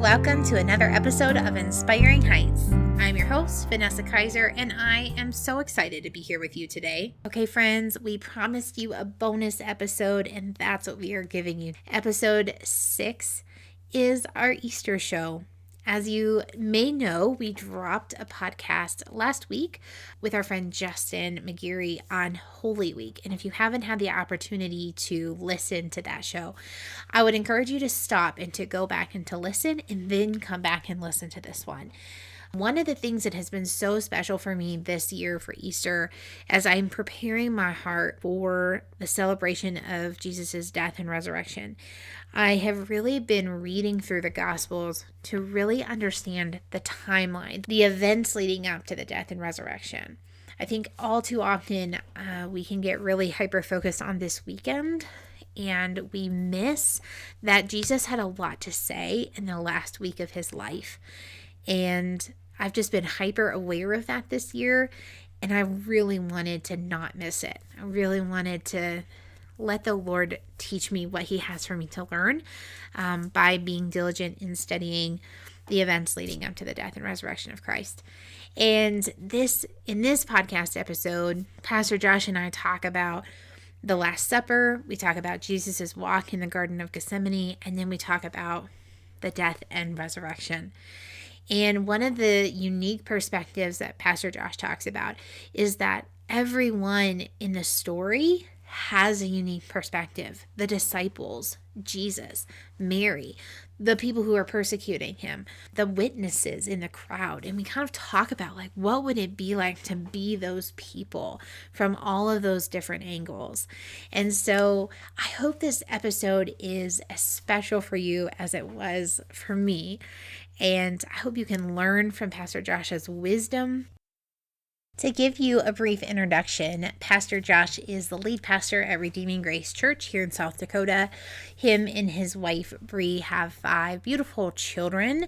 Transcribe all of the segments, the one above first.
welcome to another episode of Inspiring Heights. I'm your host, Vanessa Kaiser, and I am so excited to be here with you today. Okay, friends, we promised you a bonus episode, and that's what we are giving you. Episode 6 is our Easter show. As you may know, we dropped a podcast last week with our friend Justin McGeary on Holy Week. And if you haven't had the opportunity to listen to that show, I would encourage you to stop and to go back and to listen and then come back and listen to this one. One of the things that has been so special for me this year for Easter, as I'm preparing my heart for the celebration of Jesus' death and resurrection, I have really been reading through the Gospels to really understand the timeline, the events leading up to the death and resurrection. I think all too often we can get really hyper-focused on this weekend, and we miss that Jesus had a lot to say in the last week of his life. And I've just been hyper aware of that this year, and I really wanted to not miss it. I really wanted to let the Lord teach me what he has for me to learn by being diligent in studying the events leading up to the death and resurrection of Christ. And in this podcast episode, Pastor Josh and I talk about the Last Supper. We talk about Jesus' walk in the Garden of Gethsemane, and then we talk about the death and resurrection. And one of the unique perspectives that Pastor Josh talks about is that everyone in the story has a unique perspective. The disciples, Jesus, Mary, the people who are persecuting him, the witnesses in the crowd. And we kind of talk about what would it be like to be those people from all of those different angles. And so I hope this episode is as special for you as it was for me. And I hope you can learn from Pastor Josh's wisdom. To give you a brief introduction, Pastor Josh is the lead pastor at Redeeming Grace Church here in South Dakota. Him and his wife, Bree, have 5 beautiful children,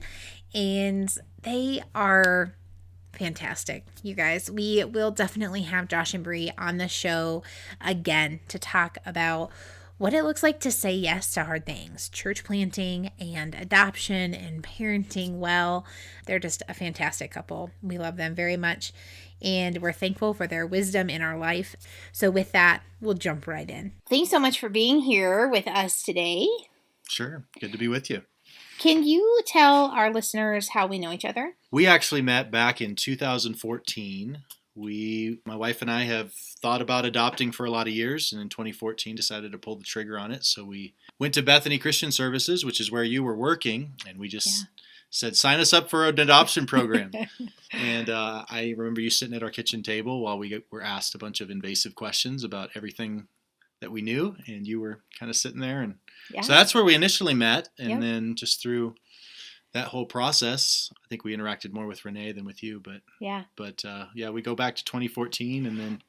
and they are fantastic, you guys. We will definitely have Josh and Bree on the show again to talk about what it looks like to say yes to hard things, church planting and adoption and parenting well. They're just a fantastic couple. We love them very much, and we're thankful for their wisdom in our life. So with that, we'll jump right in. Thanks so much for being here with us today. Sure. Good to be with you. Can you tell our listeners how we know each other? We actually met back in 2014. My wife and I have thought about adopting for a lot of years, and in 2014 decided to pull the trigger on it. So we went to Bethany Christian Services, which is where you were working, and we just said, sign us up for an adoption program. And I remember you sitting at our kitchen table while we were asked a bunch of invasive questions about everything that we knew, and you were kind of sitting there. And so that's where we initially met, and then just through that whole process, I think we interacted more with Renee than with you, but we go back to 2014, and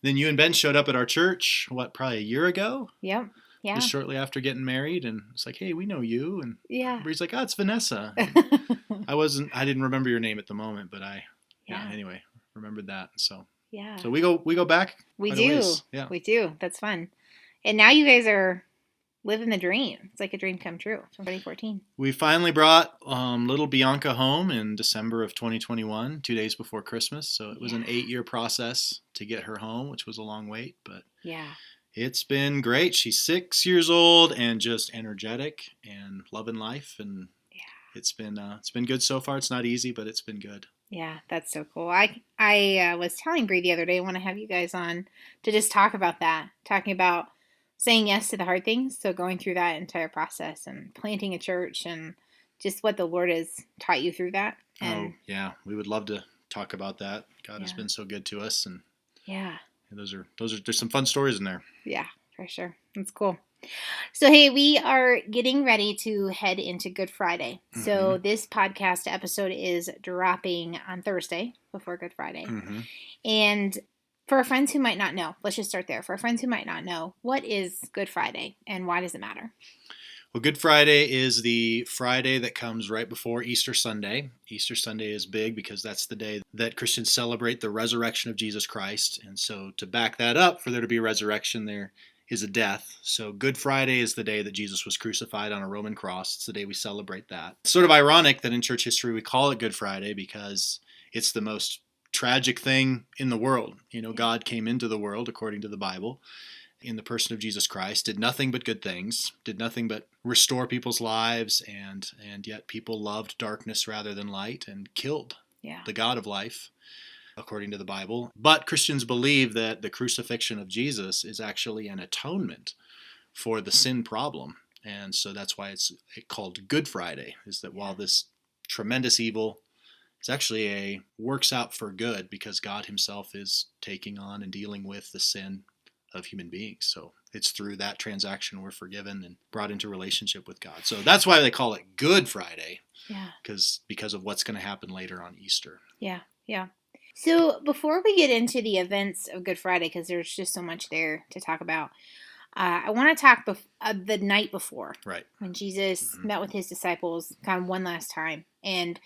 then you and Ben showed up at our church, probably a year ago? Yep. Yeah. Just shortly after getting married, and it's like, hey, we know you, and Bree's like, oh, it's Vanessa. I didn't remember your name at the moment, but anyway, remembered that. So we go back. We do. Yeah. We do. That's fun. And now you guys are living the dream. It's like a dream come true from 2014. We finally brought little Bianca home in December of 2021, 2 days before Christmas. So it was an 8-year process to get her home, which was a long wait, but it's been great. She's 6 years old and just energetic and loving life, and it's been good so far. It's not easy, but it's been good. Yeah, that's so cool. I was telling Bree the other day, I want to have you guys on to just talk about that, talking about saying yes to the hard things. So going through that entire process and planting a church and just what the Lord has taught you through that. And we would love to talk about that. God has been so good to us, and there's some fun stories in there. Yeah, for sure. That's cool. So, hey, we are getting ready to head into Good Friday. Mm-hmm. So this podcast episode is dropping on Thursday before Good Friday. Mm-hmm. And for our friends who might not know, let's just start there. For our friends who might not know, what is Good Friday and why does it matter? Well, Good Friday is the Friday that comes right before Easter Sunday. Easter Sunday is big because that's the day that Christians celebrate the resurrection of Jesus Christ. And so to back that up, for there to be a resurrection, there is a death. So Good Friday is the day that Jesus was crucified on a Roman cross. It's the day we celebrate that. It's sort of ironic that in church history we call it Good Friday because it's the most tragic thing in the world. God came into the world, according to the Bible, in the person of Jesus Christ, did nothing but good things, did nothing but restore people's lives, and yet people loved darkness rather than light and killed the God of life, according to the Bible. But Christians believe that the crucifixion of Jesus is actually an atonement for the sin problem. And so that's why it's called Good Friday, is that while this tremendous evil is actually works out for good because God himself is taking on and dealing with the sin of human beings. So it's through that transaction we're forgiven and brought into relationship with God. So that's why they call it Good Friday. Yeah. Because of what's going to happen later on Easter. Yeah. Yeah. So before we get into the events of Good Friday, because there's just so much there to talk about, I want to talk the night before. Right. When Jesus met with his disciples kind of one last time, and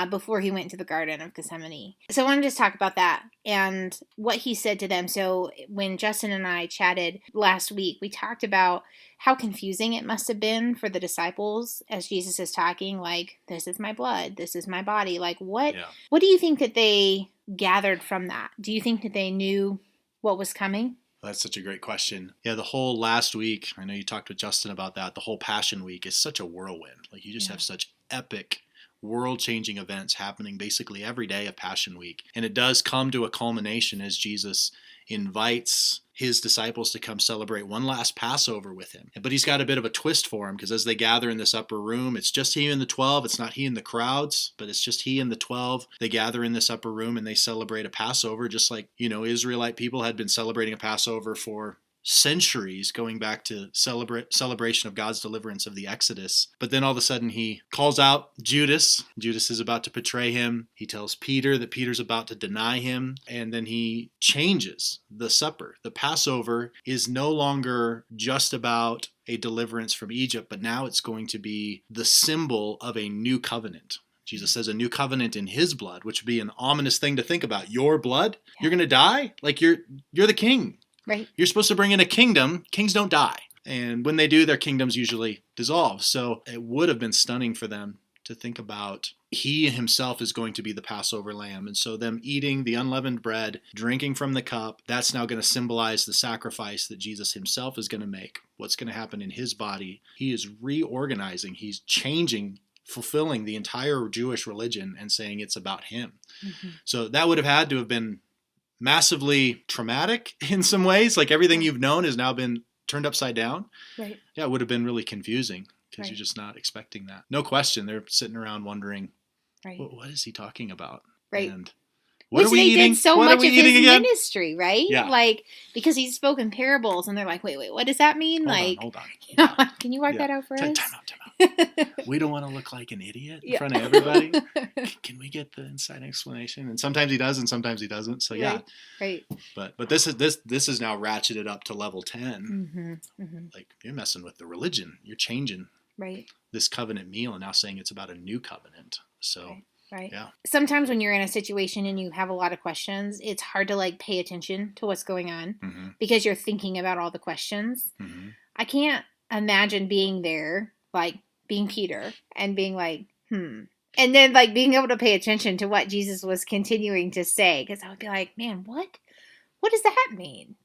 before he went to the Garden of Gethsemane. So I want to just talk about that and what he said to them. So when Justin and I chatted last week, we talked about how confusing it must have been for the disciples as Jesus is talking, like, this is my blood, this is my body. Like, what do you think that they gathered from that? Do you think that they knew what was coming? That's such a great question. Yeah, the whole last week, I know you talked with Justin about that, the whole Passion Week is such a whirlwind. Like, you just have such epic, world-changing events happening basically every day of Passion Week. And it does come to a culmination as Jesus invites his disciples to come celebrate one last Passover with him. But he's got a bit of a twist for them, because as they gather in this upper room, it's just he and the 12. It's not he and the crowds, but it's just he and the 12. They gather in this upper room and they celebrate a Passover, just like, Israelite people had been celebrating a Passover for centuries, going back to celebration of God's deliverance of the Exodus. But then all of a sudden he calls out Judas. Judas is about to betray him. He tells Peter that Peter's about to deny him. And then he changes the supper. The Passover is no longer just about a deliverance from Egypt, but now it's going to be the symbol of a new covenant. Jesus says a new covenant in his blood, which would be an ominous thing to think about. Your blood? You're going to die? Like, you're the king. Right. You're supposed to bring in a kingdom. Kings don't die. And when they do, their kingdoms usually dissolve. So it would have been stunning for them to think about he himself is going to be the Passover lamb. And so them eating the unleavened bread, drinking from the cup, that's now going to symbolize the sacrifice that Jesus himself is going to make. What's going to happen in his body. He is reorganizing. He's changing, fulfilling the entire Jewish religion and saying it's about him. Mm-hmm. So that would have had to have been massively traumatic in some ways. Like, everything you've known has now been turned upside down. Right. Yeah, it would have been really confusing because you're just not expecting that. No question. They're sitting around wondering, what is he talking about? Right. And what are we eating? Did so much of his ministry, right? Yeah. Like, because he's spoken parables, and they're like, wait, what does that mean? Hold on. Can you work that out for us? Time out. We don't want to look like an idiot in front of everybody. Can we get the inside explanation? And sometimes he does, and sometimes he doesn't. So Right. But this is now ratcheted up to level 10. Like, you're messing with the religion. You're changing this covenant meal and now saying it's about a new covenant. So. Right. Yeah. Sometimes when you're in a situation and you have a lot of questions, it's hard to pay attention to what's going on because you're thinking about all the questions. I can't imagine being there, like being Peter and being like, and then being able to pay attention to what Jesus was continuing to say, because I would be like, man, what does that mean?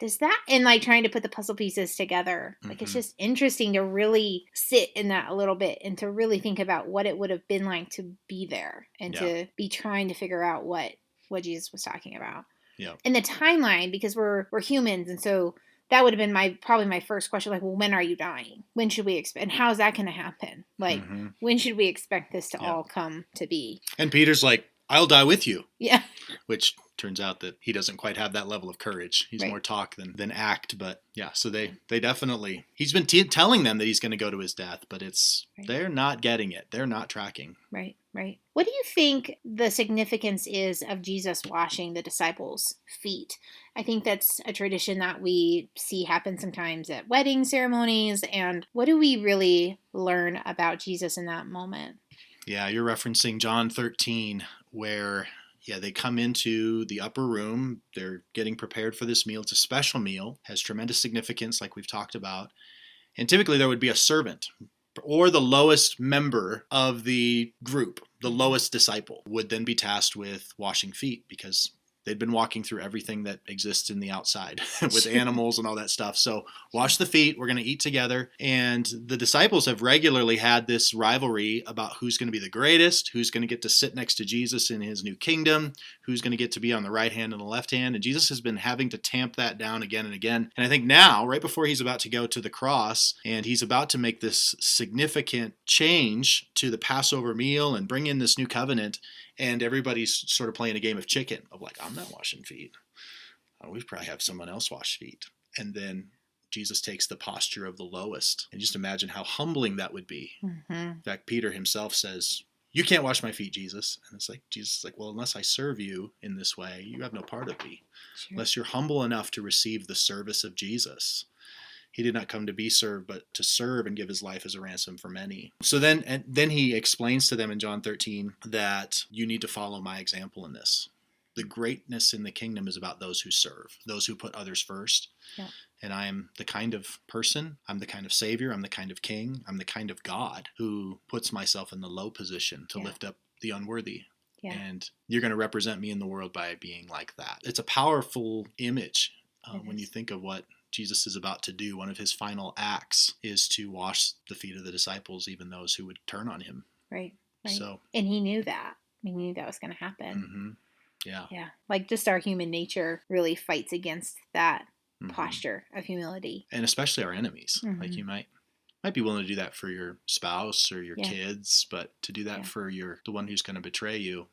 And trying to put the puzzle pieces together. It's just interesting to really sit in that a little bit and to really think about what it would have been like to be there and to be trying to figure out what Jesus was talking about. Yeah. And the timeline, because we're humans, and so that would have been probably my first question. Well, when are you dying? When should we expect? And how is that going to happen? When should we expect this to all come to be? And Peter's like, I'll die with you. Yeah. Which turns out that he doesn't quite have that level of courage. He's more talk than act. But yeah, so they definitely, he's been telling them that he's going to go to his death, but they're not getting it. They're not tracking. Right. What do you think the significance is of Jesus washing the disciples' feet? I think that's a tradition that we see happen sometimes at wedding ceremonies. And what do we really learn about Jesus in that moment? Yeah, you're referencing John 13, where Yeah, they come into the upper room. They're getting prepared for this meal. It's a special meal, has tremendous significance, like we've talked about. And typically there would be a servant or the lowest member of the group, the lowest disciple, would then be tasked with washing feet because they'd been walking through everything that exists in the outside with animals and all that stuff. So wash the feet. We're going to eat together. And the disciples have regularly had this rivalry about who's going to be the greatest, who's going to get to sit next to Jesus in his new kingdom, who's going to get to be on the right hand and the left hand. And Jesus has been having to tamp that down again and again. And I think now, right before he's about to go to the cross and he's about to make this significant change to the Passover meal and bring in this new covenant, and everybody's sort of playing a game of chicken of like, I'm not washing feet. Oh, we probably have someone else wash feet. And then Jesus takes the posture of the lowest. And just imagine how humbling that would be. Mm-hmm. In fact, Peter himself says, you can't wash my feet, Jesus. And it's like, Jesus is like, well, unless I serve you in this way, you have no part of me. Sure. Unless you're humble enough to receive the service of Jesus. He did not come to be served, but to serve and give his life as a ransom for many. So then he explains to them in John 13 that you need to follow my example in this. The greatness in the kingdom is about those who serve, those who put others first. Yeah. And I am the kind of person, I'm the kind of savior, I'm the kind of king, I'm the kind of God who puts myself in the low position to lift up the unworthy. Yeah. And you're going to represent me in the world by being like that. It's a powerful image when you think of what Jesus is about to do. One of his final acts is to wash the feet of the disciples, even those who would turn on him. Right. So, and he knew that. He knew that was going to happen. Mm-hmm. Yeah. Yeah. Like just our human nature really fights against that posture of humility. And especially our enemies. Mm-hmm. Like you might be willing to do that for your spouse or your kids, but to do that for the one who's going to betray you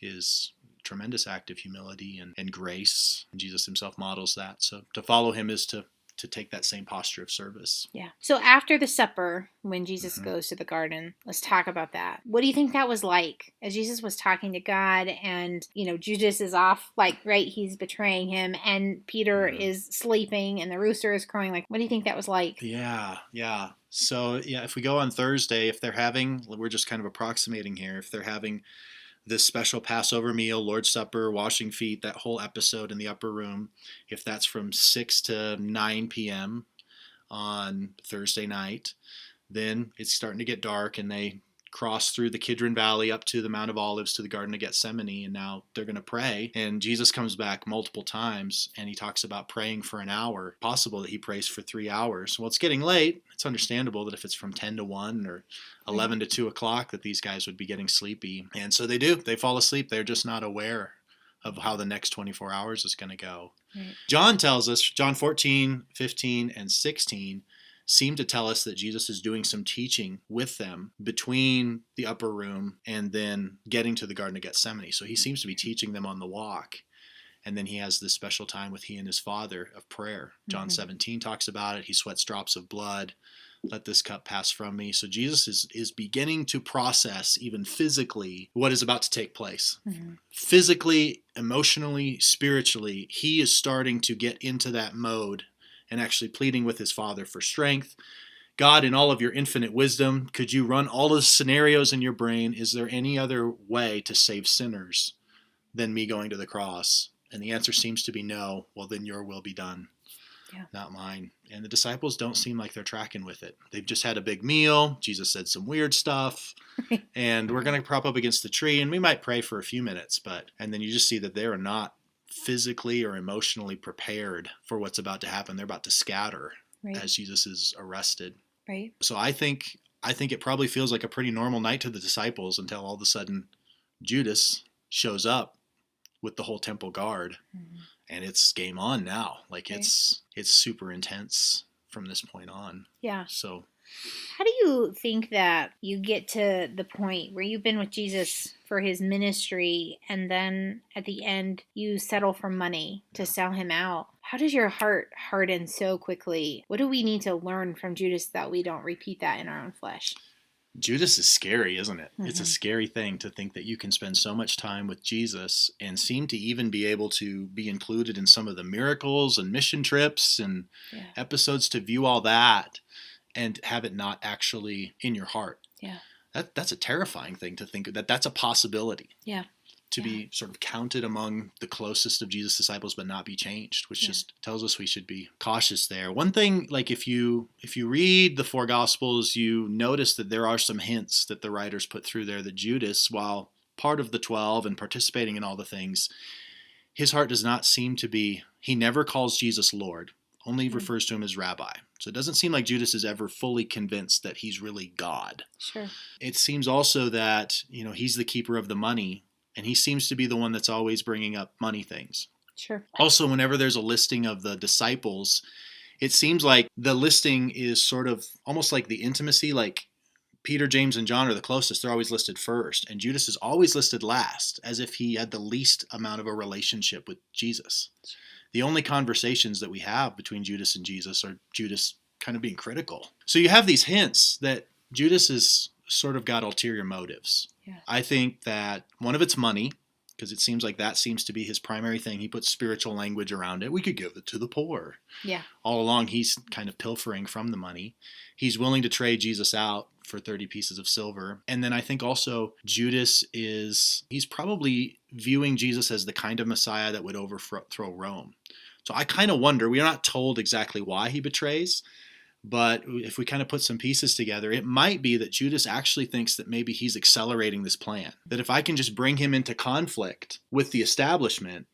is tremendous act of humility and grace. And Jesus himself models that. So to follow him is to take that same posture of service. Yeah. So after the supper, when Jesus goes to the garden, let's talk about that. What do you think that was like as Jesus was talking to God and, Judas is off, he's betraying him and Peter is sleeping and the rooster is crowing. What do you think that was like? Yeah. So, if we go on Thursday, if they're having, we're just kind of approximating here, if they're having this special Passover meal, Lord's Supper, washing feet, that whole episode in the upper room, if that's from 6 to 9 p.m. on Thursday night, then it's starting to get dark and they cross through the Kidron Valley up to the Mount of Olives to the Garden of Gethsemane, and now they're going to pray. And Jesus comes back multiple times and he talks about praying for an hour. Possible that he prays for 3 hours. Well, it's getting late. It's understandable that if it's from 10 to 1 or 11 to 2 o'clock that these guys would be getting sleepy. And so they do. They fall asleep. They're just not aware of how the next 24 hours is going to go. Right. John tells us, John 14, 15, and 16, seem to tell us that Jesus is doing some teaching with them between the upper room and then getting to the Garden of Gethsemane. So he seems to be teaching them on the walk. And then he has this special time with he and his Father of prayer. John 17 talks about it. He sweats drops of blood. Let this cup pass from me. So Jesus is beginning to process, even physically, what is about to take place. Physically, emotionally, spiritually, he is starting to get into that mode and actually pleading with his Father for strength. God, in all of your infinite wisdom, could you run all the scenarios in your brain? Is there any other way to save sinners than me going to the cross? And the answer seems to be no. Well, then your will be done, not mine. And the disciples don't seem like they're tracking with it. They've just had a big meal. Jesus said some weird stuff. And we're going to prop up against the tree, and we might pray for a few minutes. And then you just see that they are not physically or emotionally prepared for what's about to happen. They're about to scatter as Jesus is arrested. Right. So I think it probably feels like a pretty normal night to the disciples until all of a sudden Judas shows up with the whole temple guard, and it's game on now. It's super intense from this point on. Yeah. So how do you think that you get to the point where you've been with Jesus for his ministry and then at the end you settle for money to sell him out? How does your heart harden so quickly? What do we need to learn from Judas that we don't repeat that in our own flesh? Judas is scary, isn't it? It's a scary thing to think that you can spend so much time with Jesus and seem to even be able to be included in some of the miracles and mission trips and episodes, to view all that and have it not actually in your heart. Yeah. That's a terrifying thing to think, that's a possibility. Yeah. to be sort of counted among the closest of Jesus' disciples but not be changed, which just tells us we should be cautious there. One thing, like if you read the four Gospels, you notice that there are some hints that the writers put through there that Judas, while part of the 12 and participating in all the things, his heart does not seem to be, he never calls Jesus Lord, only refers to him as Rabbi. So it doesn't seem like Judas is ever fully convinced that he's really God. Sure. It seems also that, he's the keeper of the money, and he seems to be the one that's always bringing up money things. Sure. Also, whenever there's a listing of the disciples, it seems like the listing is sort of almost like the intimacy, like Peter, James, and John are the closest. They're always listed first, and Judas is always listed last, as if he had the least amount of a relationship with Jesus. The only conversations that we have between Judas and Jesus are Judas kind of being critical. So you have these hints that Judas has sort of got ulterior motives. Yeah. I think that one of it's money, because it seems like that seems to be his primary thing. He puts spiritual language around it. We could give it to the poor. Yeah. All along, he's kind of pilfering from the money. He's willing to trade Jesus out for 30 pieces of silver. And then I think also Judas he's probably viewing Jesus as the kind of Messiah that would overthrow Rome. So I kind of wonder, we're not told exactly why he betrays, but if we kind of put some pieces together, it might be that Judas actually thinks that maybe he's accelerating this plan. That if I can just bring him into conflict with the establishment,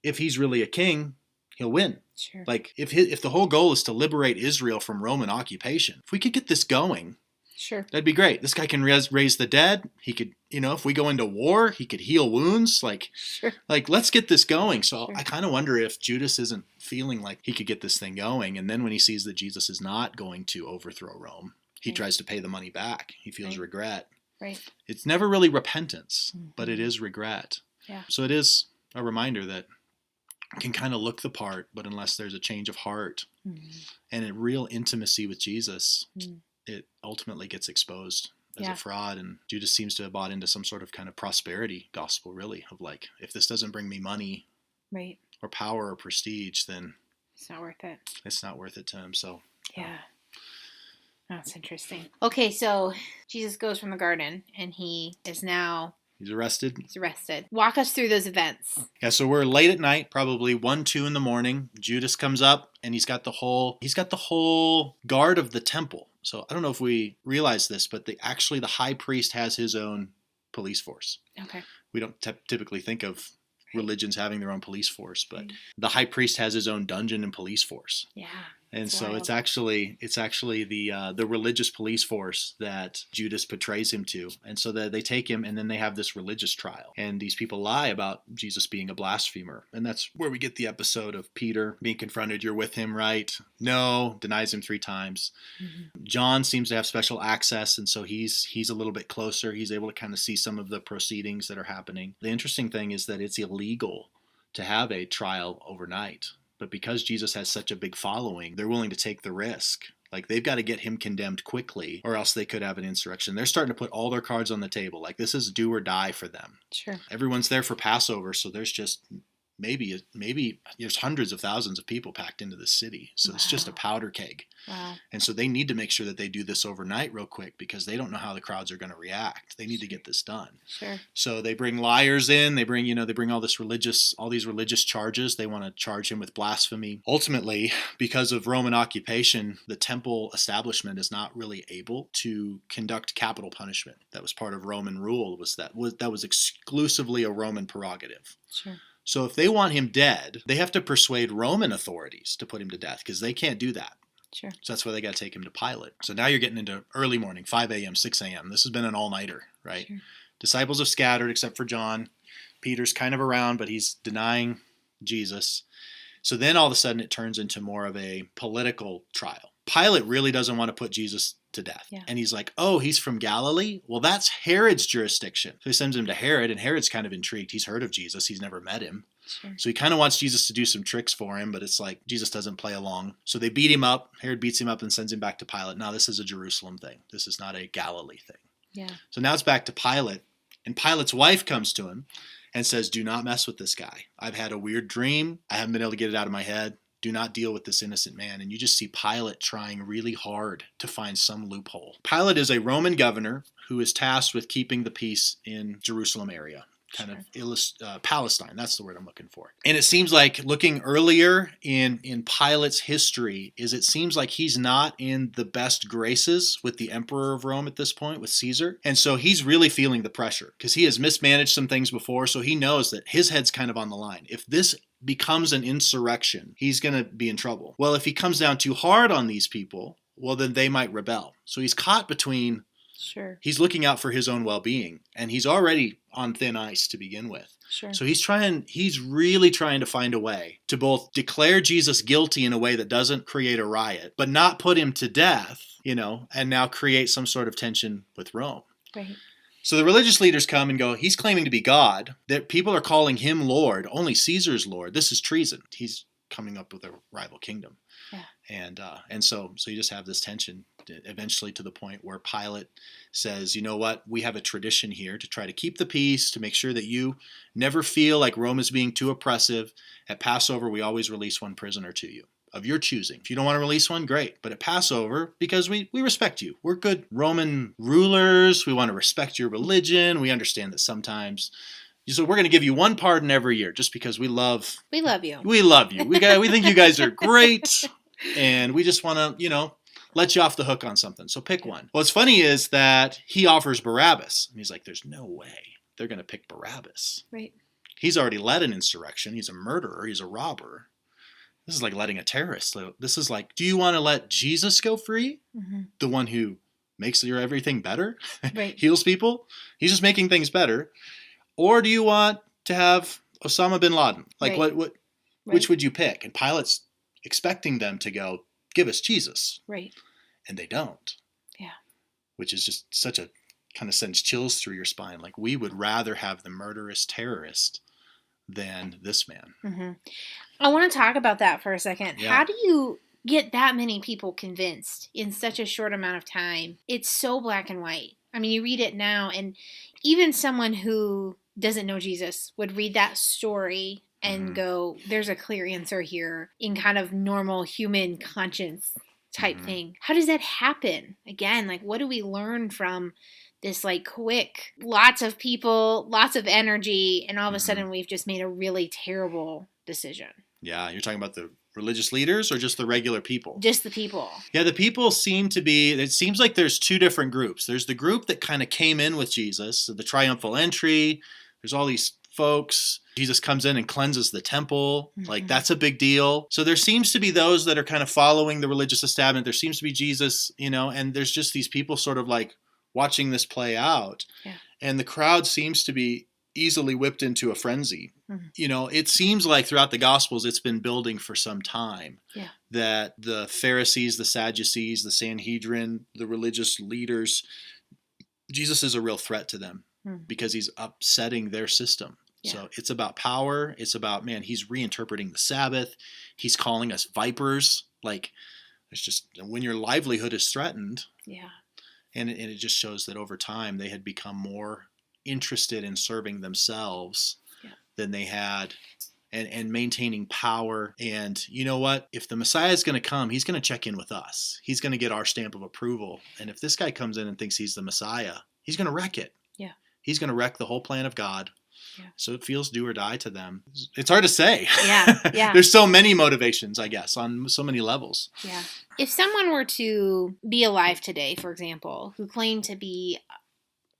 if he's really a king, he'll win. Sure. Like if the whole goal is to liberate Israel from Roman occupation, if we could get this going, sure, that'd be great. This guy can raise the dead. He could, if we go into war, he could heal wounds. Sure. Let's get this going. So Sure. I kind of wonder if Judas isn't feeling like he could get this thing going. And then when he sees that Jesus is not going to overthrow Rome, he tries to pay the money back. He feels regret. Right. It's never really repentance, but it is regret. Yeah. So it is a reminder that can kind of look the part, but unless there's a change of heart and a real intimacy with Jesus, it ultimately gets exposed as a fraud. And Judas seems to have bought into some sort of kind of prosperity gospel, really, of like, if this doesn't bring me money or power or prestige, then it's not worth it. It's not worth it to him. So yeah. That's interesting. Okay, so Jesus goes from the garden and he's arrested. Walk us through those events. Yeah, so we're late at night, probably 1, 2 in the morning. Judas comes up and he's got the whole guard of the temple. So I don't know if we realize this, but the high priest has his own police force. Okay. We don't typically think of religions having their own police force, but the high priest has his own dungeon and police force. Yeah. And so wild. it's actually the religious police force that Judas betrays him to. And so that they take him and then they have this religious trial. And these people lie about Jesus being a blasphemer. And that's where we get the episode of Peter being confronted. You're with him, right? No, denies him 3 times. John seems to have special access. And so he's a little bit closer. He's able to kind of see some of the proceedings that are happening. The interesting thing is that it's illegal to have a trial overnight. But because Jesus has such a big following, they're willing to take the risk. Like, they've got to get him condemned quickly, or else they could have an insurrection. They're starting to put all their cards on the table. Like, this is do or die for them. Sure. Everyone's there for Passover, so there's just maybe there's hundreds of thousands of people packed into the city. So it's just a powder keg. Wow. And so they need to make sure that they do this overnight real quick because they don't know how the crowds are going to react. They need to get this done. Sure. So they bring liars in. They bring all these religious charges. They want to charge him with blasphemy. Ultimately, because of Roman occupation, the temple establishment is not really able to conduct capital punishment. That was part of Roman rule. That was exclusively a Roman prerogative. Sure. So if they want him dead, they have to persuade Roman authorities to put him to death because they can't do that. Sure. So that's why they got to take him to Pilate. So now you're getting into early morning, 5 a.m., 6 a.m. This has been an all-nighter, right? Sure. Disciples have scattered except for John. Peter's kind of around, but he's denying Jesus. So then all of a sudden it turns into more of a political trial. Pilate really doesn't want to put Jesus to death. Yeah. And he's like, oh, he's from Galilee? Well, that's Herod's jurisdiction. So he sends him to Herod, and Herod's kind of intrigued. He's heard of Jesus. He's never met him. Sure. So he kind of wants Jesus to do some tricks for him, but it's like Jesus doesn't play along. So they beat him up. Herod beats him up and sends him back to Pilate. Now, this is a Jerusalem thing. This is not a Galilee thing. Yeah. So now it's back to Pilate, and Pilate's wife comes to him and says, do not mess with this guy. I've had a weird dream. I haven't been able to get it out of my head. Do not deal with this innocent man. And you just see Pilate trying really hard to find some loophole. Pilate is a Roman governor who is tasked with keeping the peace in Jerusalem area. kind of Palestine. That's the word I'm looking for. And it seems like looking earlier in Pilate's history it seems like he's not in the best graces with the emperor of Rome at this point, with Caesar. And so he's really feeling the pressure because he has mismanaged some things before. So he knows that his head's kind of on the line. If this becomes an insurrection, he's going to be in trouble. Well, if he comes down too hard on these people, well, then they might rebel. So he's caught between. Sure. He's looking out for his own well-being, and he's already on thin ice to begin with. Sure. So he's really trying to find a way to both declare Jesus guilty in a way that doesn't create a riot, but not put him to death, and now create some sort of tension with Rome. Right. So the religious leaders come and go, he's claiming to be God, that people are calling him Lord, only Caesar's Lord. This is treason. He's coming up with a rival kingdom. Yeah. And so you just have this tension eventually to the point where Pilate says, you know what, we have a tradition here to try to keep the peace, to make sure that you never feel like Rome is being too oppressive. At Passover, we always release one prisoner to you of your choosing. If you don't want to release one, great. But at Passover, because we respect you. We're good Roman rulers. We want to respect your religion. We understand that sometimes. So we're going to give you one pardon every year just because we love you. We love you. We think you guys are great. And we just want to, let you off the hook on something. So pick one. What's funny is that he offers Barabbas. And he's like, there's no way they're going to pick Barabbas. Right. He's already led an insurrection. He's a murderer. He's a robber. This is like letting a terrorist. This is like, do you want to let Jesus go free? Mm-hmm. The one who makes your everything better? Right. Heals people? He's just making things better. Or do you want to have Osama bin Laden? Like what which would you pick? And Pilate's expecting them to go, give us Jesus. Right. And they don't. Yeah. Which is just such a kind of sends chills through your spine. Like we would rather have the murderous terrorist than this man. Mm-hmm. I want to talk about that for a second. Yeah. How do you get that many people convinced in such a short amount of time? It's so black and white. I mean, you read it now, and even someone who doesn't know Jesus would read that story and go, there's a clear answer here in kind of normal human conscience type thing. How does that happen? Again, like, what do we learn from this, like, quick, lots of people, lots of energy, and all of a sudden we've just made a really terrible decision? Yeah, you're talking about the religious leaders or just the regular people? Just the people. Yeah, the people seem to be, it seems like there's two different groups. There's the group that kind of came in with Jesus, the triumphal entry. There's all these folks. Jesus comes in and cleanses the temple. Like, that's a big deal. So there seems to be those that are kind of following the religious establishment. There seems to be Jesus, and there's just these people sort of like watching this play out. Yeah. And the crowd seems to be easily whipped into a frenzy. It seems like throughout the Gospels, it's been building for some time. Yeah. That the Pharisees, the Sadducees, the Sanhedrin, the religious leaders, Jesus is a real threat to them because he's upsetting their system. Yeah. So it's about power. It's about, he's reinterpreting the Sabbath. He's calling us vipers. Like, it's just when your livelihood is threatened. Yeah. And it just shows that over time they had become more interested in serving themselves than they had and maintaining power. And you know what? If the Messiah is going to come, he's going to check in with us. He's going to get our stamp of approval. And if this guy comes in and thinks he's the Messiah, he's going to wreck it. Yeah. He's going to wreck the whole plan of God. Yeah. So it feels do or die to them. It's hard to say. Yeah, yeah. There's so many motivations, I guess, on so many levels. Yeah. If someone were to be alive today, for example, who claimed to be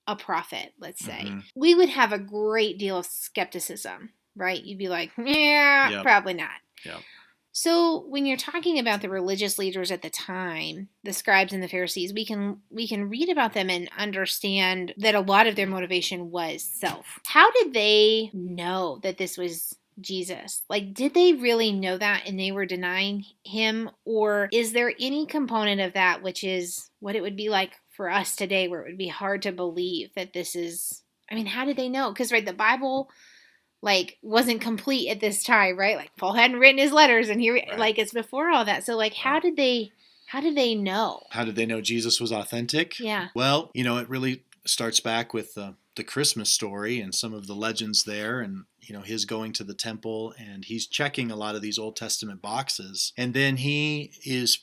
a prophet, let's say, we would have a great deal of skepticism, right? You'd be like, probably not. Yeah. So when you're talking about the religious leaders at the time, the scribes and the Pharisees, we can read about them and understand that a lot of their motivation was self. How did they know that this was Jesus? Like, did they really know that and they were denying him? Or is there any component of that which is what it would be like for us today, where it would be hard to believe that this is, how did they know? Because, right, the Bible, like, wasn't complete at this time, right? Like, Paul hadn't written his letters, and like, it's before all that. So, like, how did they know? How did they know Jesus was authentic? Yeah. Well, it really starts back with the Christmas story and some of the legends there, and his going to the temple, and he's checking a lot of these Old Testament boxes, and then he is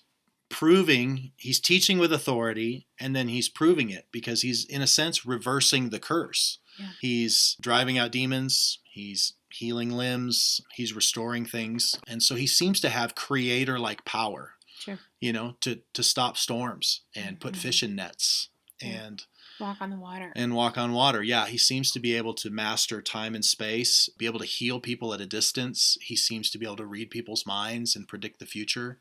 he's teaching with authority, and then he's proving it because he's, in a sense, reversing the curse. Yeah. He's driving out demons. He's healing limbs. He's restoring things. And so he seems to have creator-like power, Sure. to stop storms and put fish in nets and walk on the water. walk on water. Yeah, he seems to be able to master time and space, be able to heal people at a distance. He seems to be able to read people's minds and predict the future.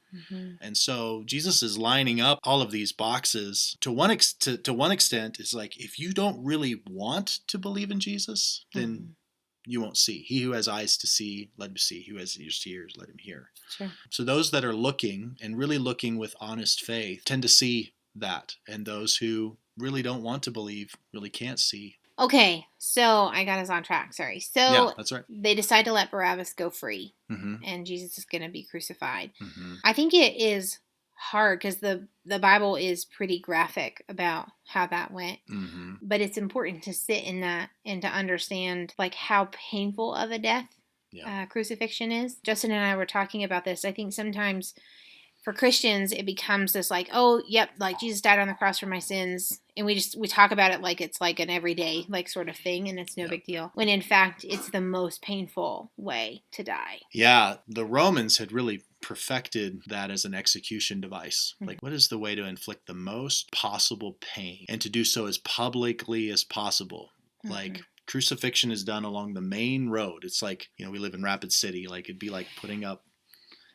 And so Jesus is lining up all of these boxes. To one extent, is like, if you don't really want to believe in Jesus, then you won't see. He who has eyes to see, let him see. He who has ears to hear, let him hear. Sure. So those that are looking and really looking with honest faith tend to see that. And those who really don't want to believe really can't see. Okay, so I got us on track. Sorry. So Yeah, that's right. they decide to let Barabbas go free, and Jesus is going to be crucified. I think it is hard because the Bible is pretty graphic about how that went. But it's important to sit in that and to understand like how painful of a death crucifixion is. Justin and I were talking about this. I think sometimes for Christians, it becomes this like, oh, yep, like Jesus died on the cross for my sins. And we talk about it like it's like an everyday like sort of thing and it's no big deal. When in fact, it's the most painful way to die. Yeah, the Romans had really perfected that as an execution device. Like, what is the way to inflict the most possible pain and to do so as publicly as possible? Like, crucifixion is done along the main road. It's like, we live in Rapid City. Like, it'd be like putting up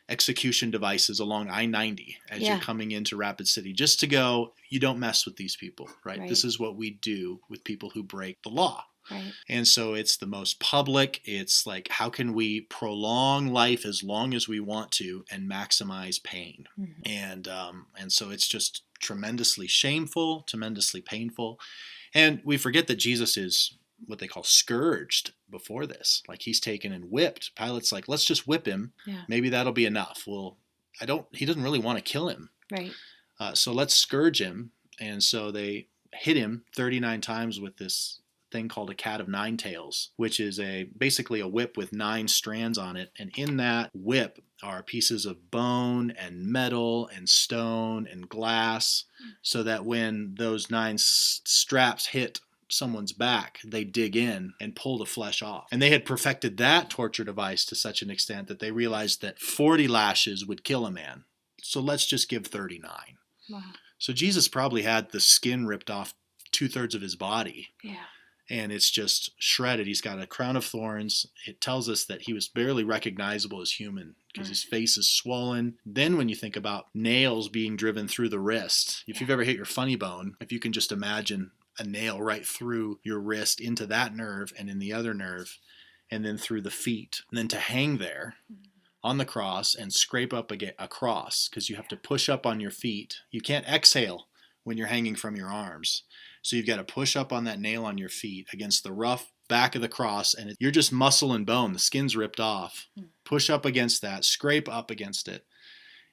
execution devices along I-90 as you're coming into Rapid City, just to go, you don't mess with these people, right? This is what we do with people who break the law. Right. And so it's the most public. It's like, how can we prolong life as long as we want to and maximize pain? And so it's just tremendously shameful, tremendously painful. And we forget that Jesus is what they call scourged before this. Like, he's taken and whipped. Pilate's like, let's just whip him. Yeah. Maybe that'll be enough. Well, he doesn't really want to kill him. Right. So let's scourge him. And so they hit him 39 times with this thing called a cat of nine tails, which is basically a whip with 9 strands on it. And in that whip are pieces of bone and metal and stone and glass, so that when those 9 straps hit someone's back, they dig in and pull the flesh off. And they had perfected that torture device to such an extent that they realized that 40 lashes would kill a man. So let's just give 39. Wow. So Jesus probably had the skin ripped off 2/3 of his body. Yeah. And it's just shredded. He's got a crown of thorns. It tells us that he was barely recognizable as human because his face is swollen. Then when you think about nails being driven through the wrist, if you've ever hit your funny bone, if you can just imagine a nail right through your wrist into that nerve and in the other nerve, and then through the feet, and then to hang there on the cross and scrape up a cross, because you have to push up on your feet. You can't exhale when you're hanging from your arms. So you've got to push up on that nail on your feet against the rough back of the cross, and you're just muscle and bone. The skin's ripped off. Push up against that, scrape up against it,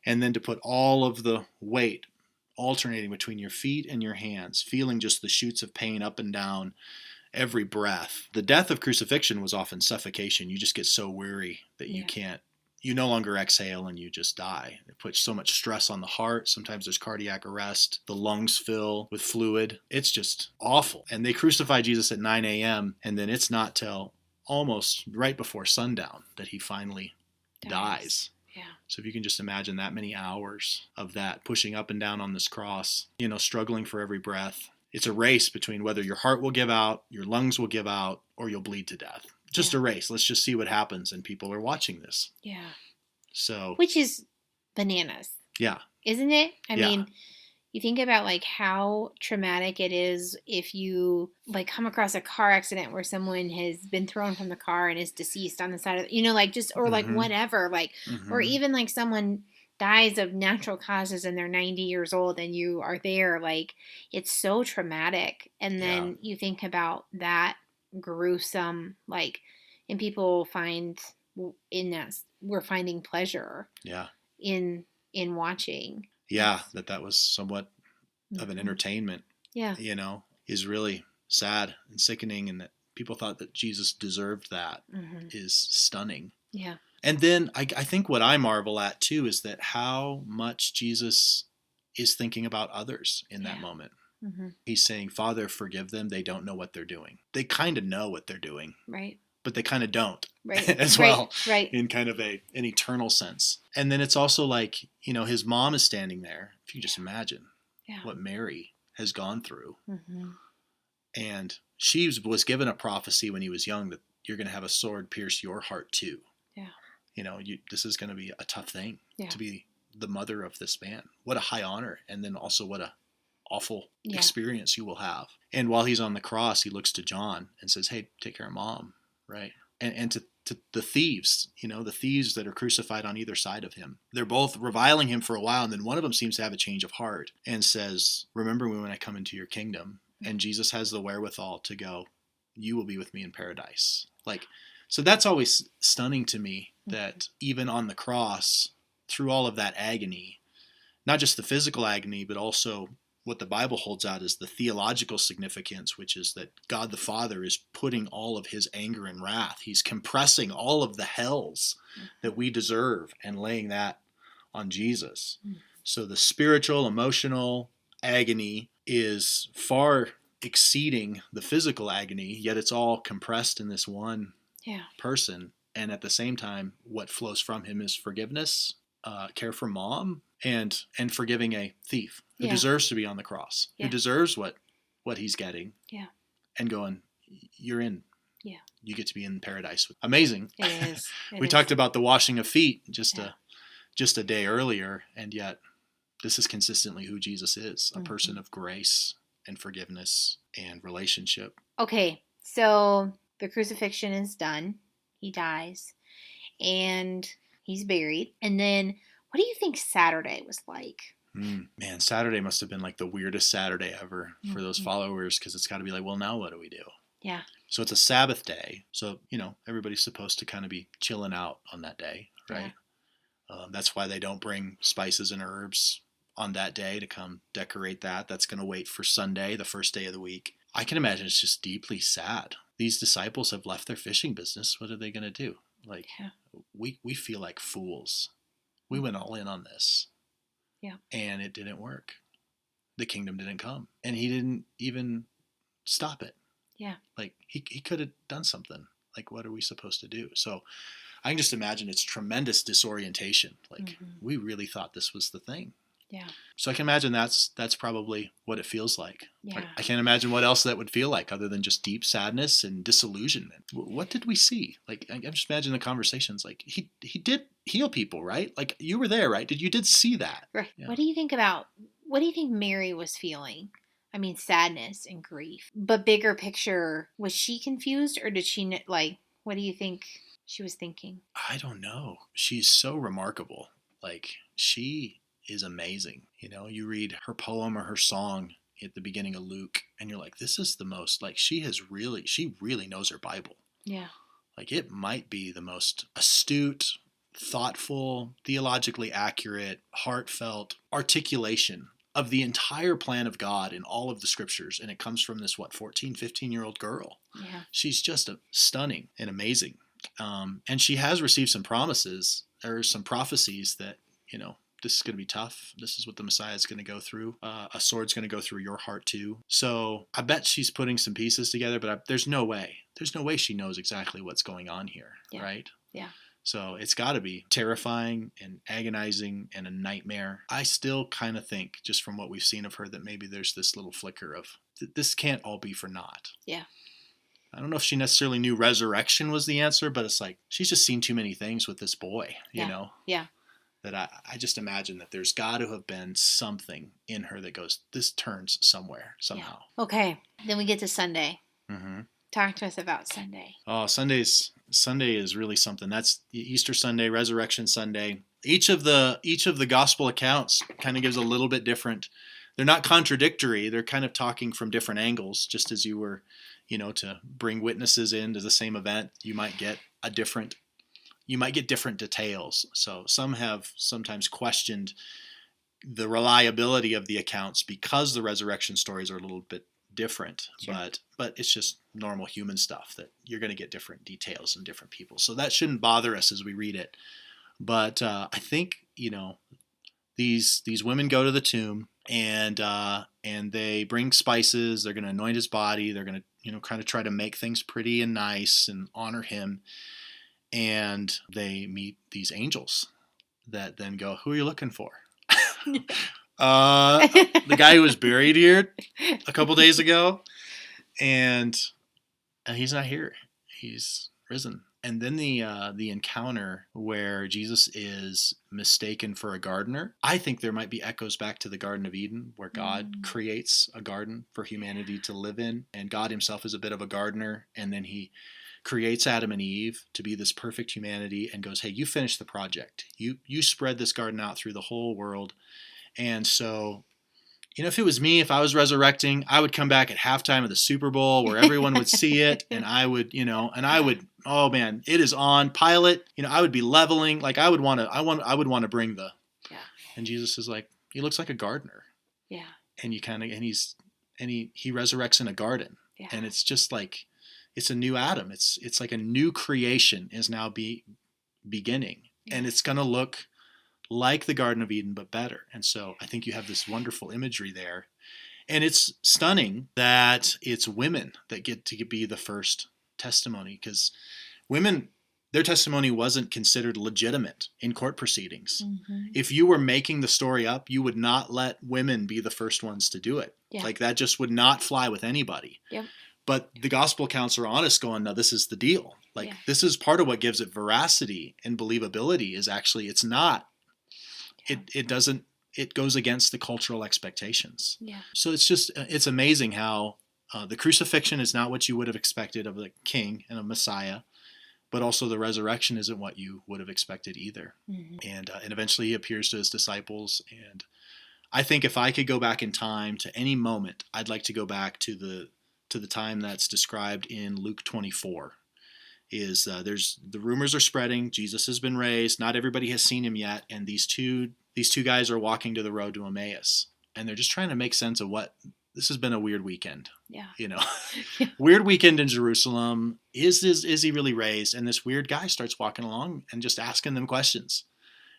and then to put all of the weight alternating between your feet and your hands, feeling just the shoots of pain up and down every breath. The death of crucifixion was often suffocation. You just get so weary that you no longer exhale and you just die. It puts so much stress on the heart. Sometimes there's cardiac arrest. The lungs fill with fluid. It's just awful. And they crucify Jesus at 9 a.m. and then it's not till almost right before sundown that he finally dies. Yeah. So if you can just imagine that many hours of that, pushing up and down on this cross, struggling for every breath. It's a race between whether your heart will give out, your lungs will give out, or you'll bleed to death. Just a race. Let's just see what happens. And people are watching this. Yeah. So. Which is bananas. Yeah. Isn't it? I mean, you think about like how traumatic it is if you like come across a car accident where someone has been thrown from the car and is deceased on the side of, like just, or like whatever, like, or even like someone dies of natural causes and they're 90 years old and you are there. Like, it's so traumatic. And then you think about that gruesome, like, and people find in that we're finding pleasure in watching. Yeah, that was somewhat of an entertainment, is really sad and sickening, and that people thought that Jesus deserved that is stunning. Yeah. And then I think what I marvel at too is that how much Jesus is thinking about others in that moment. Mm-hmm. He's saying, Father, forgive them. They don't know what they're doing. They kind of know what they're doing, Right. but they kind of don't Right. as well, Right. in kind of an eternal sense. And then it's also like, his mom is standing there. If you just imagine what Mary has gone through. Mm-hmm. And she was given a prophecy when he was young that you're going to have a sword pierce your heart too. Yeah. This is going to be a tough thing to be the mother of this man. What a high honor. And then also what a awful experience you will have. And while he's on the cross, he looks to John and says, hey, take care of mom. Right. And to the thieves, the thieves that are crucified on either side of him, they're both reviling him for a while. And then one of them seems to have a change of heart and says, remember me when I come into your kingdom. And Jesus has the wherewithal to go, you will be with me in paradise. So that's always stunning to me, that even on the cross, through all of that agony, not just the physical agony, but also what the Bible holds out as the theological significance, which is that God the Father is putting all of his anger and wrath. He's compressing all of the hells that we deserve and laying that on Jesus. So the spiritual, emotional agony is far exceeding the physical agony, yet it's all compressed in this one person. And at the same time, what flows from him is forgiveness, care for mom, and forgiving a thief who deserves to be on the cross, who deserves what he's getting, and going, you're in. Yeah. You get to be in paradise. Amazing. It is. We talked about the washing of feet just a day earlier, and yet this is consistently who Jesus is, a person of grace and forgiveness and relationship. Okay, so the crucifixion is done. He dies, and he's buried. And then, what do you think Saturday was like? Man, Saturday must have been like the weirdest Saturday ever for those followers, because it's got to be like, well, now what do we do? Yeah. So it's a Sabbath day. So, everybody's supposed to kind of be chilling out on that day, right? Yeah. That's why they don't bring spices and herbs on that day to come decorate that. That's going to wait for Sunday, the first day of the week. I can imagine it's just deeply sad. These disciples have left their fishing business. What are they going to do? We feel like fools. We went all in on this. Yeah. And it didn't work. The kingdom didn't come. And he didn't even stop it. Yeah. He could have done something. What are we supposed to do? So I can just imagine it's tremendous disorientation. We really thought this was the thing. Yeah. So I can imagine that's probably what it feels like. Yeah. I can't imagine what else that would feel like other than just deep sadness and disillusionment. What did we see? I'm just imagining the conversations. He did heal people, right? You were there, right? You did see that. Right. Yeah. What do you think Mary was feeling? I mean, sadness and grief. But bigger picture, was she confused, or did she what do you think she was thinking? I don't know. She's so remarkable. She is amazing. You read her poem or her song at the beginning of Luke, and you're like, this is the most, she really knows her Bible. Yeah. It might be the most astute, thoughtful, theologically accurate, heartfelt articulation of the entire plan of God in all of the scriptures. And it comes from this, 14, 15-year-old girl. Yeah. She's just stunning and amazing. And she has received some promises or some prophecies that, this is going to be tough. This is what the Messiah is going to go through. A sword's going to go through your heart too. So I bet she's putting some pieces together, but there's no way. There's no way she knows exactly what's going on here, right? Yeah. So it's got to be terrifying and agonizing and a nightmare. I still kind of think, just from what we've seen of her, that maybe there's this little flicker of, this can't all be for naught. Yeah. I don't know if she necessarily knew resurrection was the answer, but it's she's just seen too many things with this boy, you know? Yeah. That I just imagine that there's got to have been something in her that goes, this turns somewhere, somehow. Yeah. Okay. Then we get to Sunday. Mm-hmm. Talk to us about Sunday. Oh, Sunday is really something. That's Easter Sunday, Resurrection Sunday. Each of the gospel accounts kind of gives a little bit different. They're not contradictory. They're kind of talking from different angles, just as you were, to bring witnesses into the same event, you might get different details. So some have sometimes questioned the reliability of the accounts because the resurrection stories are a little bit different. Sure. But it's just normal human stuff that you're going to get different details in different people. So that shouldn't bother us as we read it. But I think, these women go to the tomb and they bring spices. They're going to anoint his body. They're going to, kind of try to make things pretty and nice and honor him. And they meet these angels that then go, "Who are you looking for?" The guy who was buried here a couple days ago, and he's not here. He's risen. And then the encounter where Jesus is mistaken for a gardener. I think there might be echoes back to the Garden of Eden, where God creates a garden for humanity to live in, and God himself is a bit of a gardener, and then he creates Adam and Eve to be this perfect humanity and goes, "Hey, you finish the project. You spread this garden out through the whole world." And so, if it was me, if I was resurrecting, I would come back at halftime of the Super Bowl where everyone would see it, and I would, oh man, it is on Pilate. I would be leveling, like I would want to bring the. Yeah. And Jesus is like, he looks like a gardener. Yeah. And he resurrects in a garden, Yeah. and it's just like, it's a new Adam. It's like a new creation is now beginning, and it's gonna look like the Garden of Eden, but better. And so I think you have this wonderful imagery there. And it's stunning that it's women that get to be the first testimony, because women, their testimony wasn't considered legitimate in court proceedings. Mm-hmm. If you were making the story up, you would not let women be the first ones to do it. Yeah. Like that just would not fly with anybody. Yep. But the gospel accounts are honest, going, no, this is the deal. Like this is part of what gives it veracity and believability, is actually it's not. It goes against the cultural expectations. Yeah. So it's amazing how the crucifixion is not what you would have expected of a king and a Messiah, but also the resurrection isn't what you would have expected either. Mm-hmm. And eventually he appears to his disciples. And I think if I could go back in time to any moment, I'd like to go back to the time that's described in Luke 24. There's the rumors are spreading. Jesus has been raised. Not everybody has seen him yet, and these two guys are walking to the road to Emmaus, and they're just trying to make sense of what this has been. A weird weekend. Yeah. Weird weekend in Jerusalem. Is he really raised? And this weird guy starts walking along and just asking them questions,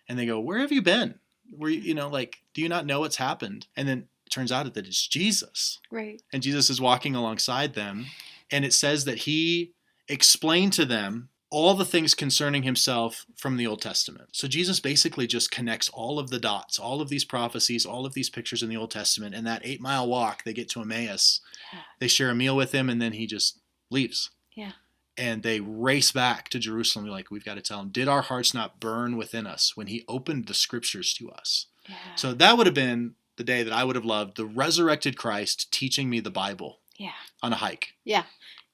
and they go, "Where have you been? Do you not know what's happened?" And then it turns out that it's Jesus, right? And Jesus is walking alongside them, and it says that he explained to them all the things concerning himself from the Old Testament. So Jesus basically just connects all of the dots, all of these prophecies, all of these pictures in the Old Testament. And that 8-mile walk, they get to Emmaus, They share a meal with him, and then he just leaves. Yeah. And they race back to Jerusalem. They're like, we've got to tell him, did our hearts not burn within us when he opened the scriptures to us? Yeah. So that would have been the day that I would have loved, the resurrected Christ teaching me the Bible on a hike. Yeah.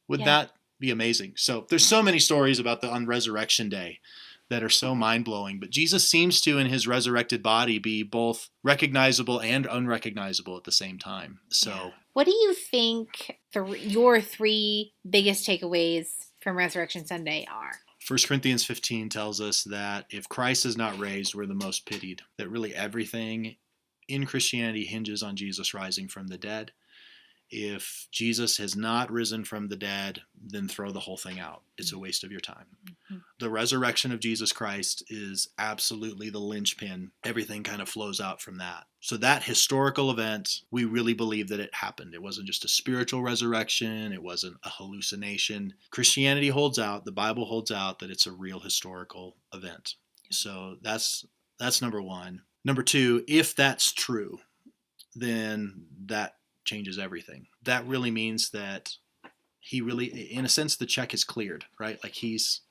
Would that be amazing? So there's so many stories about on Resurrection Day that are so mind-blowing, but Jesus seems to, in his resurrected body, be both recognizable and unrecognizable at the same time. So what do you think your 3 biggest takeaways from Resurrection Sunday are? 1 Corinthians 15 tells us that if Christ is not raised, we're the most pitied, that really everything in Christianity hinges on Jesus rising from the dead. If Jesus has not risen from the dead, then throw the whole thing out. It's a waste of your time. Mm-hmm. The resurrection of Jesus Christ is absolutely the linchpin. Everything kind of flows out from that. So that historical event, we really believe that it happened. It wasn't just a spiritual resurrection. It wasn't a hallucination. Christianity holds out, the Bible holds out that it's a real historical event. So that's number 1. Number 2, if that's true, then that changes everything. That really means that he really, in a sense, the check is cleared, right? Like he's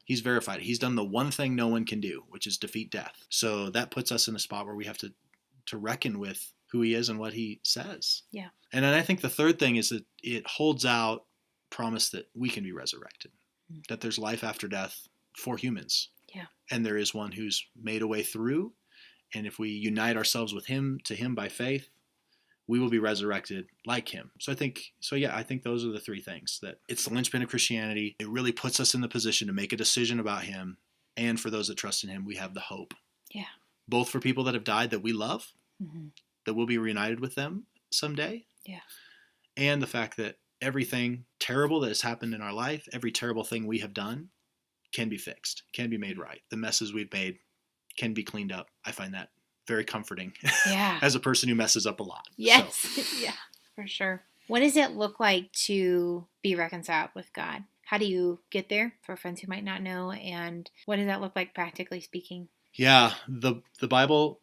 verified. He's done the one thing no one can do, which is defeat death. So that puts us in a spot where we have to reckon with who he is and what he says. Yeah. And then I think the third thing is that it holds out promise that we can be resurrected, that there's life after death for humans. Yeah. And there is one who's made a way through. And if we unite ourselves with him, to him by faith, we will be resurrected like him. I think those are the 3 things. That it's the linchpin of Christianity. It really puts us in the position to make a decision about him. And for those that trust in him, we have the hope. Yeah. Both for people that have died that we love, mm-hmm. that we'll be reunited with them someday. Yeah. And the fact that everything terrible that has happened in our life, every terrible thing we have done, can be fixed, can be made right. The messes we've made can be cleaned up. I find that very comforting Yeah. as a person who messes up a lot. Yes. So, Yeah, for sure. What does it look like to be reconciled with God? How do you get there for friends who might not know? And what does that look like practically speaking? yeah, the Bible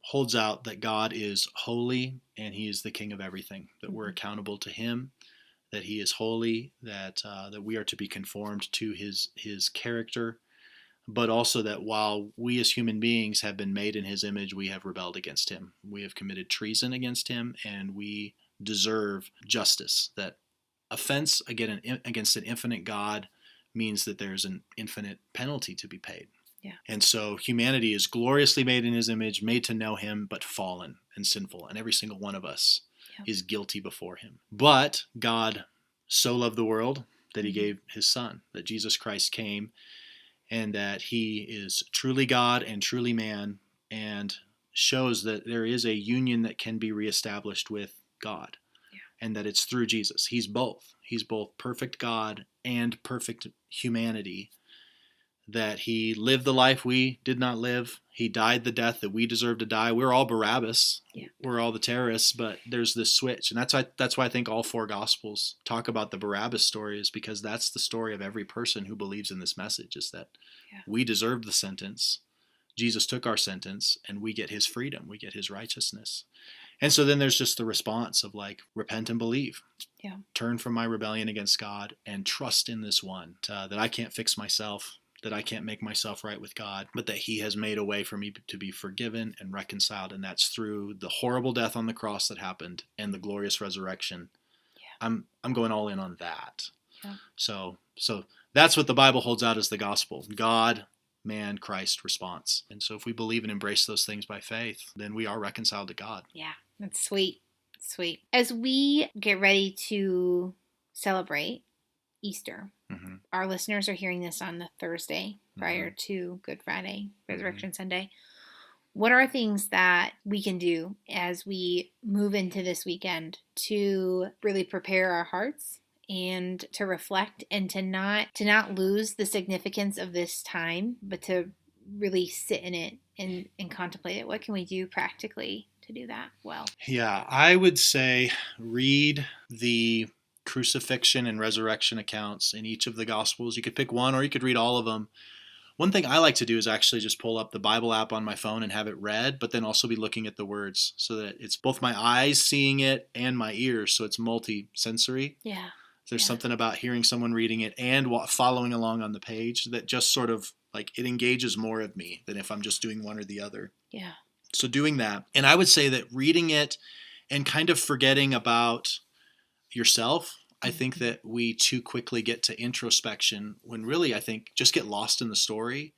holds out that God is holy and he is the king of everything, that we're accountable to him, that he is holy, that we are to be conformed to his character, but also that while we as human beings have been made in his image, we have rebelled against him. We have committed treason against him, and we deserve justice. That offense against an infinite God means that there's an infinite penalty to be paid. Yeah. And so humanity is gloriously made in his image, made to know him, but fallen and sinful. And every single one of us is guilty before him. But God so loved the world that he gave his son, that Jesus Christ came, and that he is truly God and truly man, and shows that there is a union that can be reestablished with God, and that it's through Jesus. He's both. He's both perfect God and perfect humanity, that he lived the life we did not live. He died the death that we deserve to die. We're all Barabbas. Yeah. We're all the terrorists, but there's this switch. And that's why I think all four Gospels talk about the Barabbas story, is because that's the story of every person who believes in this message, is that we deserved the sentence. Jesus took our sentence, and we get his freedom. We get his righteousness. And so then there's just the response of like, repent and believe. Yeah. Turn from my rebellion against God and trust in this one, that I can't fix myself, that I can't make myself right with God, but that he has made a way for me to be forgiven and reconciled. And that's through the horrible death on the cross that happened and the glorious resurrection. Yeah. I'm going all in on that. Yeah. So that's what the Bible holds out as the gospel: God, man, Christ response. And so if we believe and embrace those things by faith, then we are reconciled to God. Yeah, that's sweet. Sweet. As we get ready to celebrate Easter, our listeners are hearing this on the Thursday prior to Good Friday, Resurrection Sunday. What are things that we can do as we move into this weekend to really prepare our hearts and to reflect and to not lose the significance of this time, but to really sit in it and contemplate it? What can we do practically to do that well? Yeah, I would say read the crucifixion and resurrection accounts in each of the Gospels. You could pick one, or you could read all of them. One thing I like to do is actually just pull up the Bible app on my phone and have it read, but then also be looking at the words, so that it's both my eyes seeing it and my ears, so it's multi-sensory. Yeah. There's something about hearing someone reading it and following along on the page that just sort of like, it engages more of me than if I'm just doing one or the other. Yeah. So doing that. And I would say that reading it and kind of forgetting about yourself, I think that we too quickly get to introspection, when really I think just get lost in the story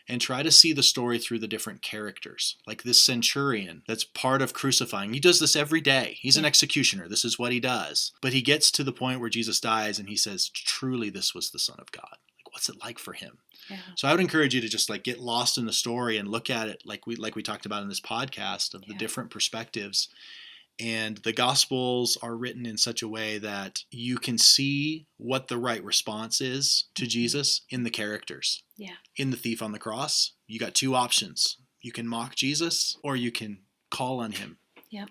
and try to see the story through the different characters. Like this centurion that's part of crucifying. He does this every day. He's an executioner. This is what he does. But he gets to the point where Jesus dies and he says, truly, this was the Son of God. Like, what's it like for him? Yeah. So I would encourage you to just like get lost in the story and look at it like we talked about in this podcast, of the different perspectives. And the Gospels are written in such a way that you can see what the right response is to Jesus in the characters. Yeah. In the thief on the cross, you got two options. You can mock Jesus, or you can call on him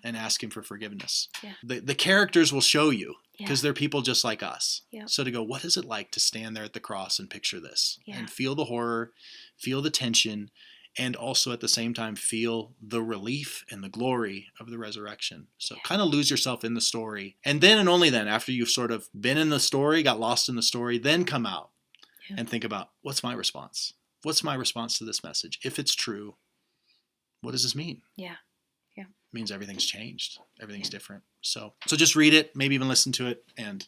and ask him for forgiveness. Yeah. The characters will show you, because they're people just like us. Yeah. So to go, what is it like to stand there at the cross and picture this and feel the horror, feel the tension, and also at the same time feel the relief and the glory of the resurrection. So kind of lose yourself in the story. And then and only then, after you've sort of been in the story, got lost in the story, then come out and think about, what's my response? What's my response to this message? If it's true, what does this mean? Yeah. Yeah. It means everything's changed. Everything's different. So just read it, maybe even listen to it, and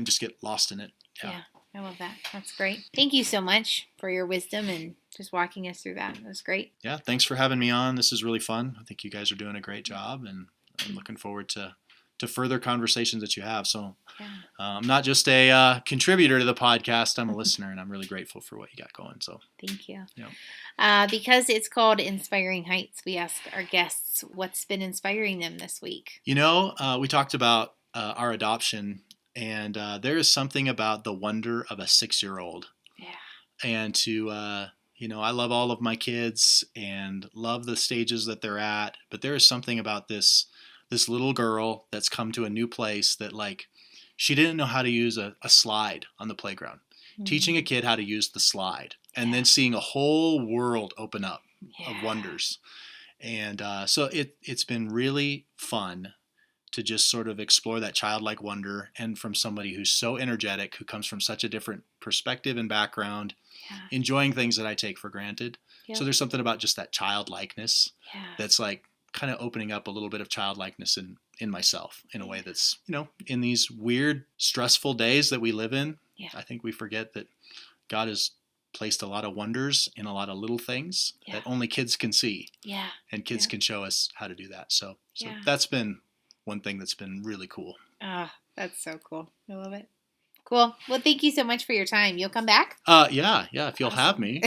just get lost in it. Yeah. I love that. That's great. Thank you so much for your wisdom and just walking us through that. That was great. Yeah, thanks for having me on. This is really fun. I think you guys are doing a great job, and I'm looking forward to further conversations that you have. So I'm not just a contributor to the podcast. I'm a listener, and I'm really grateful for what you got going. So thank you. Yeah. Because it's called Inspiring Heights, we ask our guests what's been inspiring them this week. We talked about our adoption. And there is something about the wonder of a 6-year-old. Yeah. And to I love all of my kids and love the stages that they're at, but there is something about this little girl that's come to a new place that, like, she didn't know how to use a slide on the playground. Mm-hmm. Teaching a kid how to use the slide and then seeing a whole world open up of wonders. And so it's been really fun to just sort of explore that childlike wonder, and from somebody who's so energetic, who comes from such a different perspective and background, enjoying things that I take for granted. Yep. So there's something about just that childlikeness that's like kind of opening up a little bit of childlikeness in myself in a way that's, in these weird, stressful days that we live in, I think we forget that God has placed a lot of wonders in a lot of little things that only kids can see. Yeah. And kids can show us how to do that. So that's been one thing that's been really cool. Ah, that's so cool. I love it. Cool. Well, thank you so much for your time. You'll come back? Yeah, if you'll have me.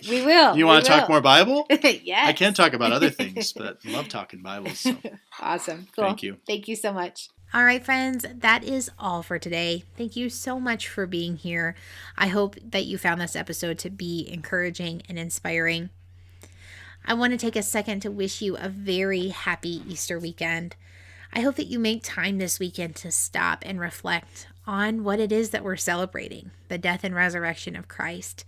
We will. You want to talk more Bible? Yes. I can talk about other things, but I love talking Bible. So. Awesome. Cool. Thank you. Thank you so much. All right, friends, that is all for today. Thank you so much for being here. I hope that you found this episode to be encouraging and inspiring. I want to take a second to wish you a very happy Easter weekend. I hope that you make time this weekend to stop and reflect on what it is that we're celebrating, the death and resurrection of Christ.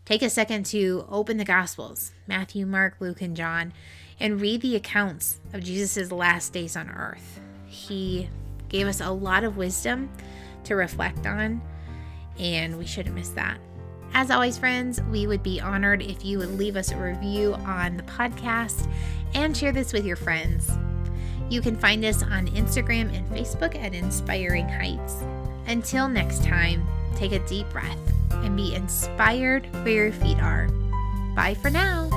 Take a second to open the Gospels, Matthew, Mark, Luke, and John, and read the accounts of Jesus' last days on earth. He gave us a lot of wisdom to reflect on, and we shouldn't miss that. As always, friends, we would be honored if you would leave us a review on the podcast and share this with your friends. You can find us on Instagram and Facebook at Inspiring Heights. Until next time, take a deep breath and be inspired where your feet are. Bye for now.